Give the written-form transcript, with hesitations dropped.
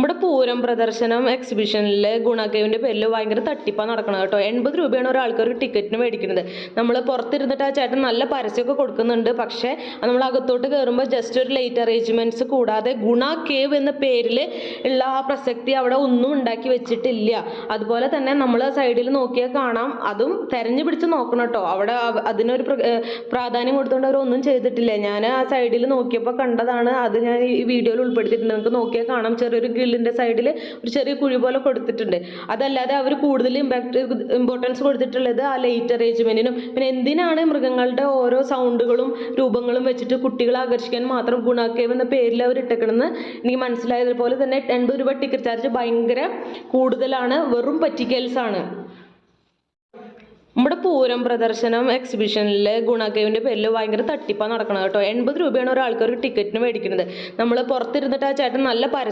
നമ്മുടെ പൂരം പ്രദർശനം എക്സിബിഷനിൽ ഗുണ കേവിൻ്റെ പേരിൽ ഭയങ്കര തട്ടിപ്പാണ് നടക്കുന്നത് കേട്ടോ. 80 രൂപയാണ് ഒരാൾക്ക് ഒരു ടിക്കറ്റിന് മേടിക്കുന്നത്. നമ്മൾ പുറത്തിരുന്നിട്ട് ആ ചേട്ടൻ നല്ല പരസ്യമൊക്കെ കൊടുക്കുന്നുണ്ട്. പക്ഷേ നമ്മൾ അകത്തോട്ട് കയറുമ്പോൾ ജസ്റ്റ് ഒരു ലേറ്റ് അറേഞ്ച്മെൻറ്റ്സ് കൂടാതെ ഗുണ കേവ് എന്ന പേരിൽ ഉള്ള ആ പ്രസക്തി അവിടെ ഒന്നും ഉണ്ടാക്കി വെച്ചിട്ടില്ല. അതുപോലെ തന്നെ നമ്മൾ സൈഡിൽ നോക്കിയാൽ കാണാം, അതും തെരഞ്ഞു പിടിച്ച് നോക്കണം കേട്ടോ. അവിടെ അതിനൊരു പ്രാധാന്യം കൊടുത്തുകൊണ്ട് അവരൊന്നും ചെയ്തിട്ടില്ല. ഞാൻ ആ സൈഡിൽ നോക്കിയപ്പോൾ കണ്ടതാണ്, അത് ഞാൻ ഈ വീഡിയോയിൽ ഉൾപ്പെടുത്തിയിട്ടുണ്ട്. നിങ്ങൾക്ക് നോക്കിയാൽ കാണാം, ചെറിയൊരു ഗ്രില്ലിൻ്റെ സൈഡിൽ ഒരു ചെറിയ കുഴി പോലെ കൊടുത്തിട്ടുണ്ട്. അതല്ലാതെ അവർ കൂടുതൽ ഇമ്പോർട്ടൻസ് കൊടുത്തിട്ടുള്ളത് ആ ലൈറ്റ് അറേഞ്ച്മെൻറ്റിനും. പിന്നെ എന്തിനാണ് മൃഗങ്ങളുടെ ഓരോ സൗണ്ടുകളും രൂപങ്ങളും വെച്ചിട്ട് കുട്ടികളെ ആകർഷിക്കാൻ മാത്രം ഗുണ കേവ് എന്ന പേരിൽ അവർ ഇട്ടേക്കണമെന്ന് എനിക്ക് മനസ്സിലായതുപോലെ തന്നെ 80 രൂപ ടിക്കറ്റ് ചാർജ് ഭയങ്കര കൂടുതലാണ്, വെറും പറ്റിക്കൽസാണ്. നമ്മുടെ പൂരം പ്രദർശനം എക്സിബിഷനിൽ ഗുണ കേവിൻ്റെ പേരിൽ ഭയങ്കര തട്ടിപ്പാണ് നടക്കുന്നത് കേട്ടോ. 80 രൂപയാണ് ഒരാൾക്ക് ഒരു ടിക്കറ്റിന് മേടിക്കുന്നത്. നമ്മൾ പുറത്തിരുന്നിട്ട് ആ ചേട്ടൻ നല്ല